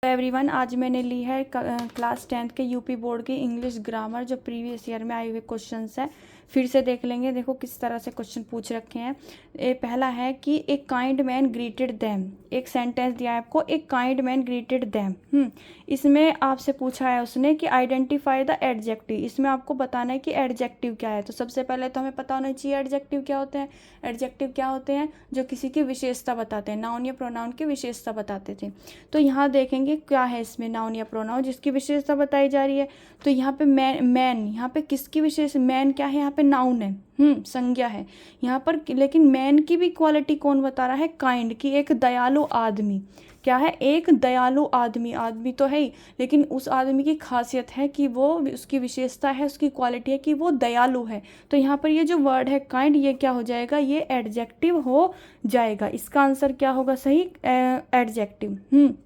Everyone, आज मैंने ली है क्लास 10th के यूपी बोर्ड की इंग्लिश ग्रामर जो प्रीवियस ईयर में आए हुए क्वेश्चंस हैं। फिर से देख लेंगे। देखो किस तरह से क्वेश्चन पूछ रखे हैं। पहला है कि एक काइंड मैन ग्रीटेड देम। एक सेंटेंस दिया है आपको, एक काइंड मैन ग्रीटेड देम। इसमें आपसे पूछा है उसने कि आइडेंटिफाई द एडजेक्टिव। इसमें आपको बताना है कि एडजेक्टिव क्या है। तो सबसे पहले तो हमें पता होना चाहिए एडजेक्टिव क्या होते हैं। एडजेक्टिव क्या होते हैं? जो किसी की विशेषता बताते हैं। नाउन या प्रोनाउन की विशेषता बताते थे। तो यहाँ देखेंगे क्या है इसमें नाउन या प्रोनाउन जिसकी विशेषता बताई जा रही है। तो यहाँ पे मैन यहाँ पे किसकी विशेष, मैन क्या है? यहाँ पे नाउन है, संज्ञा है यहाँ पर। लेकिन मैन की भी क्वालिटी कौन बता रहा है? काइंड की, एक दयालु आदमी। क्या है? एक दयालु आदमी। आदमी तो है ही, लेकिन उस आदमी की खासियत है कि वो, उसकी विशेषता है, उसकी क्वालिटी है कि वो दयालु है। तो यहाँ पर ये जो वर्ड है काइंड, ये क्या हो जाएगा? ये एडजेक्टिव हो जाएगा। इसका आंसर क्या होगा सही? एडजेक्टिव।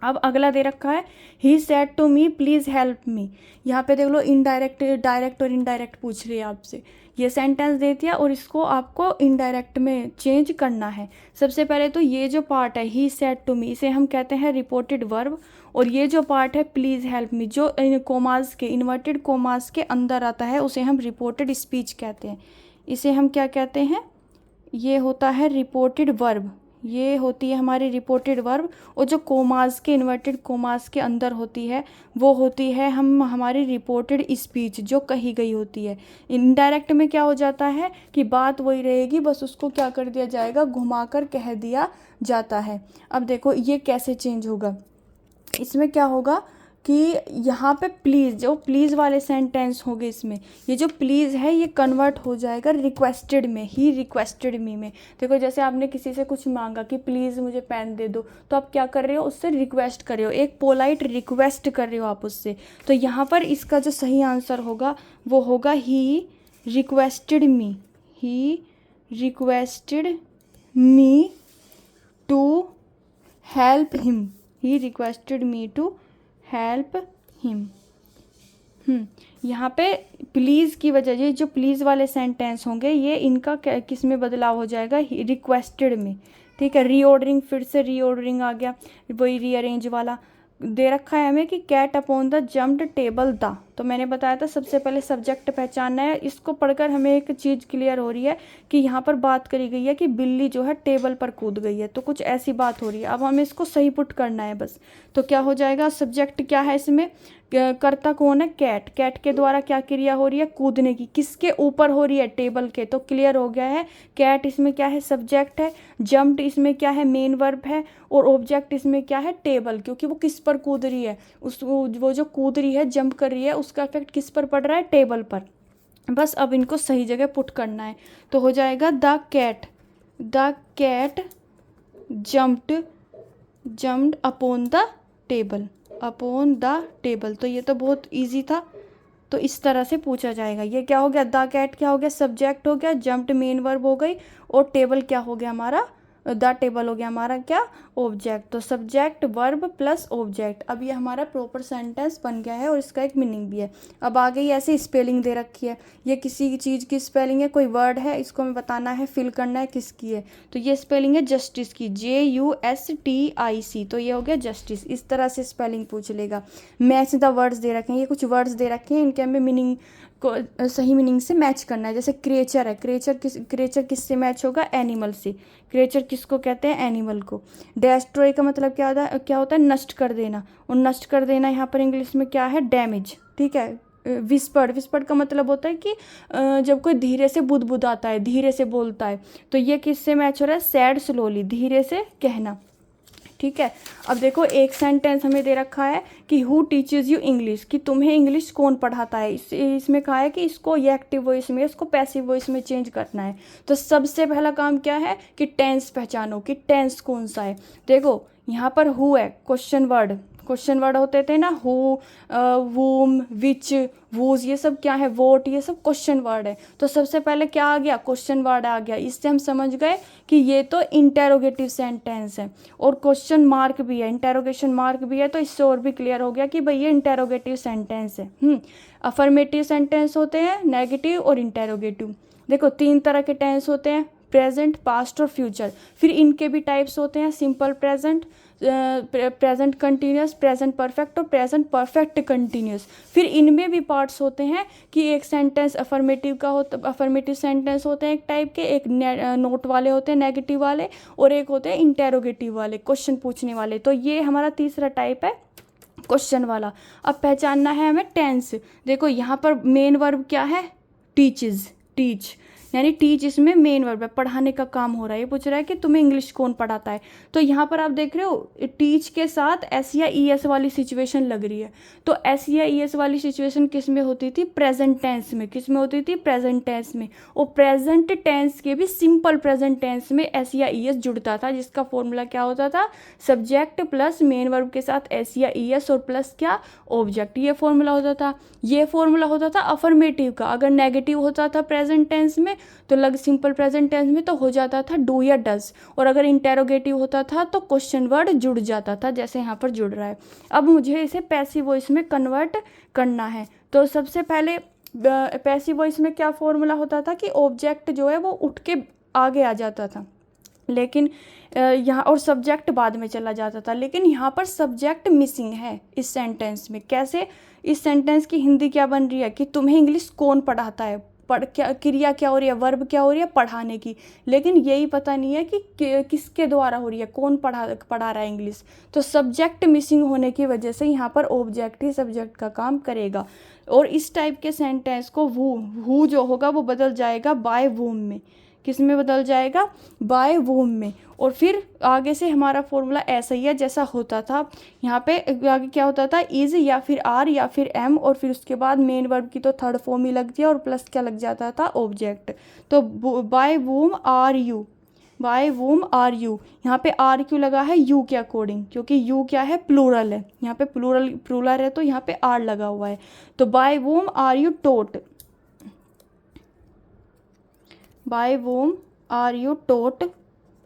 अब अगला दे रखा है, he said to me please help me. यहाँ पे देख लो, इनडायरेक्ट, डायरेक्ट और इनडायरेक्ट पूछ रही है आपसे। ये सेंटेंस दे दिया और इसको आपको इनडायरेक्ट में चेंज करना है। सबसे पहले तो ये जो पार्ट है ही सेड टू मी, इसे हम कहते हैं रिपोर्टेड वर्ब। और ये जो पार्ट है प्लीज़ हेल्प मी, जो कोमास के, इन्वर्टेड कोमास के अंदर आता है, उसे हम रिपोर्टेड स्पीच कहते हैं। इसे हम क्या कहते हैं? ये होता है रिपोर्टेड वर्ब। ये होती है हमारी रिपोर्टेड वर्ब। और जो कोमास के, इन्वर्टेड कोमास के अंदर होती है, वो होती है हमारी रिपोर्टेड स्पीच, जो कही गई होती है। इनडायरेक्ट में क्या हो जाता है कि बात वही रहेगी, बस उसको क्या कर दिया जाएगा? घुमाकर कह दिया जाता है। अब देखो ये कैसे चेंज होगा। इसमें क्या होगा कि यहाँ पे प्लीज़, जो प्लीज़ वाले सेंटेंस होंगे इसमें, ये जो प्लीज़ है ये कन्वर्ट हो जाएगा रिक्वेस्टेड में। ही रिक्वेस्टेड मी में। देखो जैसे आपने किसी से कुछ मांगा कि प्लीज़ मुझे पेन दे दो, तो आप क्या कर रहे हो? उससे रिक्वेस्ट कर रहे हो, एक पोलाइट रिक्वेस्ट कर रहे हो आप उससे। तो यहाँ पर इसका जो सही आंसर होगा वो होगा he requested me. He requested me to help him. He requested me to help him. यहाँ पे प्लीज़ की वजह, ये जो प्लीज़ वाले सेंटेंस होंगे ये इनका किस में बदलाव हो जाएगा? रिक्वेस्टेड में। ठीक है। रीऑर्डरिंग, फिर से रीऑर्डरिंग आ गया, वही रीअरेंज वाला दे रखा है हमें कि cat upon the jumped table the. तो मैंने बताया था सबसे पहले सब्जेक्ट पहचानना है। इसको पढ़कर हमें एक चीज़ क्लियर हो रही है कि यहाँ पर बात करी गई है कि बिल्ली जो है टेबल पर कूद गई है, तो कुछ ऐसी बात हो रही है। अब हमें इसको सही पुट करना है बस। तो क्या हो जाएगा? सब्जेक्ट क्या है इसमें? कर्ता कौन है? कैट। कैट के द्वारा क्या क्रिया हो रही है? कूदने की। किसके ऊपर हो रही है? टेबल के। तो क्लियर हो गया है, कैट इसमें क्या है? सब्जेक्ट है। जम्प्ड इसमें क्या है? मेन वर्ब है। और ऑब्जेक्ट इसमें क्या है? टेबल, क्योंकि वो किस पर कूद रही है? वो जो कूद रही है, जंप कर रही है, उसका इफेक्ट किस पर पड़ रहा है? टेबल पर। बस अब इनको सही जगह पुट करना है। तो हो जाएगा the cat jumped upon the table. तो ये तो बहुत इजी था। तो इस तरह से पूछा जाएगा। ये क्या हो गया? द कैट क्या हो गया? सब्जेक्ट हो गया। जम्प्ड मेन वर्ब हो गई। और टेबल क्या हो गया हमारा? द टेबल हो गया हमारा क्या? ऑब्जेक्ट। तो सब्जेक्ट, वर्ब प्लस ऑब्जेक्ट। अब ये हमारा प्रॉपर सेंटेंस बन गया है और इसका एक मीनिंग भी है। अब आगे ही ऐसे स्पेलिंग दे रखी है। ये किसी चीज़ की स्पेलिंग है, कोई वर्ड है, इसको हमें बताना है, फिल करना है किसकी है। तो ये स्पेलिंग है जस्टिस की, JUSTIC। तो ये हो गया जस्टिस। इस तरह से स्पेलिंग पूछ लेगा। मैच द वर्ड्स दे रखे हैं, ये कुछ वर्ड्स दे रखे हैं, इनके हमें मीनिंग को सही मीनिंग से मैच करना है। जैसे क्रिएचर है, क्रिएचर किससे मैच होगा? एनिमल से। क्रिएचर किसको कहते हैं? एनिमल को। डेस्ट्रॉय का मतलब क्या होता है? नष्ट कर देना। और नष्ट कर देना यहाँ पर इंग्लिश में क्या है? डैमेज। ठीक है। विस्पर्ड का मतलब होता है कि जब कोई धीरे से बुदबुदाता है, धीरे से बोलता है, तो ये किससे मैच हो रहा है? सैड स्लोली, धीरे से कहना। ठीक है। अब देखो एक सेंटेंस हमें दे रखा है कि हु टीचेज यू इंग्लिश, कि तुम्हें इंग्लिश कौन पढ़ाता है। इसमें कहा है कि इसको ये एक्टिव वॉइस में, इसको पैसिव वॉइस में चेंज करना है। तो सबसे पहला काम क्या है कि टेंस पहचानो कि टेंस कौन सा है। देखो यहाँ पर हु है, क्वेश्चन वर्ड होते थे ना, हु, वूम, विच, वूज, ये सब क्या है? वोट, ये सब क्वेश्चन वर्ड है। तो सबसे पहले क्या आ गया? क्वेश्चन वर्ड आ गया। इससे हम समझ गए कि ये तो इंटेरोगेटिव सेंटेंस है। और क्वेश्चन मार्क भी है, इंटेरोगेशन मार्क भी है। तो इससे और भी क्लियर हो गया कि भाई ये इंटेरोगेटिव सेंटेंस है। अफर्मेटिव सेंटेंस होते हैं, नेगेटिव और इंटेरोगेटिव। देखो 3 तरह के टेंस होते हैं, प्रेजेंट, पास्ट और फ्यूचर। फिर इनके भी टाइप्स होते हैं, simple present, present continuous, present perfect और प्रेजेंट परफेक्ट कंटिन्यूस। फिर इनमें भी पार्ट्स होते हैं कि एक सेंटेंस अफर्मेटिव का होता, अफर्मेटिव सेंटेंस होते हैं एक टाइप के, एक नोट वाले होते हैं नेगेटिव वाले, और एक होते हैं इंटेरोगेटिव वाले, क्वेश्चन पूछने वाले। तो ये हमारा तीसरा टाइप है क्वेश्चन वाला। अब पहचानना है हमें टेंस। देखो यहाँ पर मेन वर्ब क्या है, टीचेस, टीच, यानी टीच इसमें मेन वर्ब है, पढ़ाने का काम हो रहा है। ये पूछ रहा है कि तुम्हें इंग्लिश कौन पढ़ाता है। तो यहाँ पर आप देख रहे हो टीच के साथ एस या ई एस वाली सिचुएशन लग रही है। तो एस या ई एस वाली सिचुएशन किस में होती थी, प्रेजेंट टेंस में। किस में होती थी, प्रेजेंट टेंस में। और प्रेजेंट टेंस के भी सिंपल प्रेजेंट टेंस में एस या ई एस जुड़ता था, जिसका फॉर्मूला क्या होता था, सब्जेक्ट प्लस मेन वर्ब के साथ एस या ई एस और प्लस क्या, ऑब्जेक्ट। ये फॉर्मूला होता था। ये फॉर्मूला होता था अफर्मेटिव का। अगर नेगेटिव होता था प्रेजेंट टेंस में तो लग सिंपल प्रेजेंट टेंस में तो हो जाता था डू या डज, और अगर इंटेरोगेटिव होता था तो क्वेश्चन वर्ड जुड़ जाता था, जैसे यहाँ पर जुड़ रहा है। अब मुझे इसे पैसिव वॉइस में कन्वर्ट करना है। तो सबसे पहले पैसिव वॉइस में क्या फॉर्मूला होता था कि ऑब्जेक्ट जो है वो उठ के आगे आ जाता था, लेकिन यहाँ और सब्जेक्ट बाद में चला जाता था। लेकिन यहाँ पर सब्जेक्ट मिसिंग है इस सेंटेंस में। कैसे, इस सेंटेंस की हिंदी क्या बन रही है कि तुम्हें इंग्लिश कौन पढ़ाता है, क्या क्रिया क्या हो रही है, वर्ब क्या हो रही है, पढ़ाने की। लेकिन यही पता नहीं है कि किसके द्वारा हो रही है, कौन पढ़ा रहा है इंग्लिश। तो सब्जेक्ट मिसिंग होने की वजह से यहाँ पर ऑब्जेक्ट ही सब्जेक्ट का काम करेगा। और इस टाइप के सेंटेंस को वू जो होगा वो बदल जाएगा बाय वूम में। किस में बदल जाएगा, बाय वूम में। और फिर आगे से हमारा फॉर्मूला ऐसा ही है जैसा होता था। यहाँ पे आगे क्या होता था, इज़ या फिर आर या फिर एम, और फिर उसके बाद मेन वर्ब की तो थर्ड फॉर्म ही लगती है और प्लस क्या लग जाता था, ऑब्जेक्ट। तो by whom are you, by whom are you. यहाँ पे आर क्यों लगा है, यू के अकॉर्डिंग, क्योंकि यू क्या है, प्लूरल है। यहाँ पे प्लूरल है तो यहाँ पे आर लगा हुआ है। तो by whom are you taught, by whom are you taught,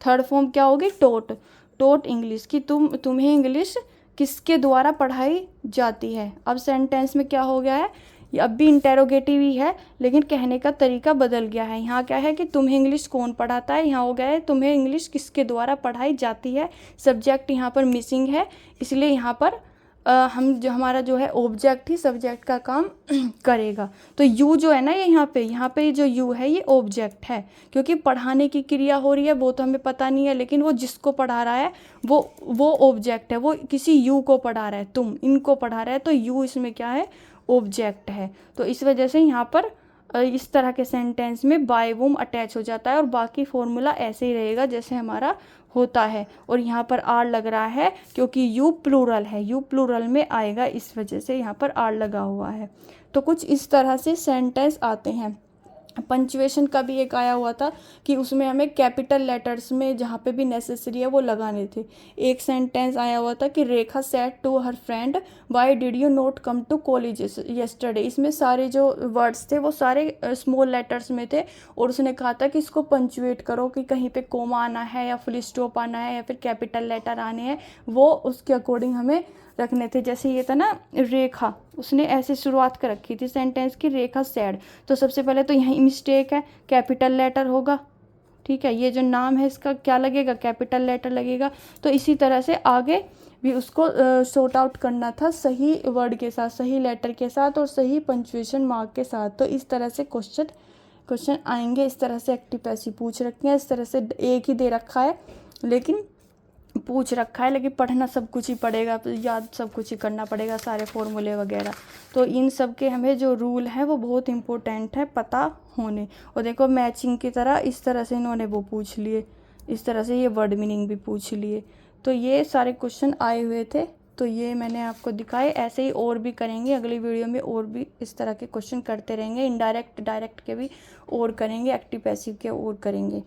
third form क्या होगी, टोट, टोट इंग्लिश, कि तुम्हें इंग्लिश किसके द्वारा पढ़ाई जाती है। अब सेंटेंस में क्या हो गया है, ये अब भी इंटेरोगेटिव ही है लेकिन कहने का तरीका बदल गया है। यहाँ क्या है कि तुम्हें इंग्लिश कौन पढ़ाता है, यहाँ हो गया है तुम्हें इंग्लिश किसके द्वारा पढ़ाई जाती है। सब्जेक्ट यहाँ पर मिसिंग है, इसलिए यहाँ पर हम जो हमारा जो है ऑब्जेक्ट ही सब्जेक्ट का काम करेगा। तो यू जो है ना, ये यहाँ पे जो यू है ये ऑब्जेक्ट है, क्योंकि पढ़ाने की क्रिया हो रही है वो तो हमें पता नहीं है, लेकिन वो जिसको पढ़ा रहा है वो ऑब्जेक्ट है। वो किसी यू को पढ़ा रहा है, तुम इनको पढ़ा रहा है, तो यू इसमें क्या है, ऑब्जेक्ट है। तो इस वजह से यहाँ पर इस तरह के सेंटेंस में बाय वूम अटैच हो जाता है और बाकी फॉर्मूला ऐसे ही रहेगा जैसे हमारा होता है। और यहाँ पर आर लग रहा है क्योंकि यू प्लूरल है, यू प्लूरल में आएगा, इस वजह से यहाँ पर आर लगा हुआ है। तो कुछ इस तरह से सेंटेंस आते हैं। पंचुएशन का भी एक आया हुआ था कि उसमें हमें कैपिटल लेटर्स में जहाँ पे भी नेसेसरी है वो लगाने थे। एक सेंटेंस आया हुआ था कि Rekha said to her friend why did you not come to college yesterday. इसमें सारे जो वर्ड्स थे वो सारे स्मॉल लेटर्स में थे और उसने कहा था कि इसको पंचुएट करो कि कहीं पे कोमा आना है या फुल स्टॉप आना है या फिर कैपिटल लेटर आने हैं, वो उसके अकॉर्डिंग हमें रखने थे। जैसे ये था ना रेखा, उसने ऐसे शुरुआत कर रखी थी सेंटेंस की, रेखा सैड, तो सबसे पहले तो यहीं मिस्टेक है, कैपिटल लेटर होगा, ठीक है। ये जो नाम है इसका क्या लगेगा, कैपिटल लेटर लगेगा। तो इसी तरह से आगे भी उसको सॉर्ट आउट करना था सही वर्ड के साथ, सही लेटर के साथ और सही पंक्चुएशन मार्क के साथ। तो इस तरह से क्वेश्चन आएंगे। इस तरह से एक्टिव पैसिव पूछ रखे हैं, इस तरह से एक ही दे रखा है लेकिन पूछ रखा है, लेकिन पढ़ना सब कुछ ही पड़ेगा, याद सब कुछ ही करना पड़ेगा, सारे फॉर्मूले वगैरह। तो इन सब के हमें जो रूल हैं वो बहुत इम्पोर्टेंट है पता होने। और देखो मैचिंग की तरह इस तरह से इन्होंने वो पूछ लिए, इस तरह से ये वर्ड मीनिंग भी पूछ लिए। तो ये सारे क्वेश्चन आए हुए थे, तो ये मैंने आपको दिखाए। ऐसे ही और भी करेंगे, अगली वीडियो में और भी इस तरह के क्वेश्चन करते रहेंगे। इनडायरेक्ट डायरेक्ट के भी और करेंगे, एक्टिव पैसिव के और करेंगे।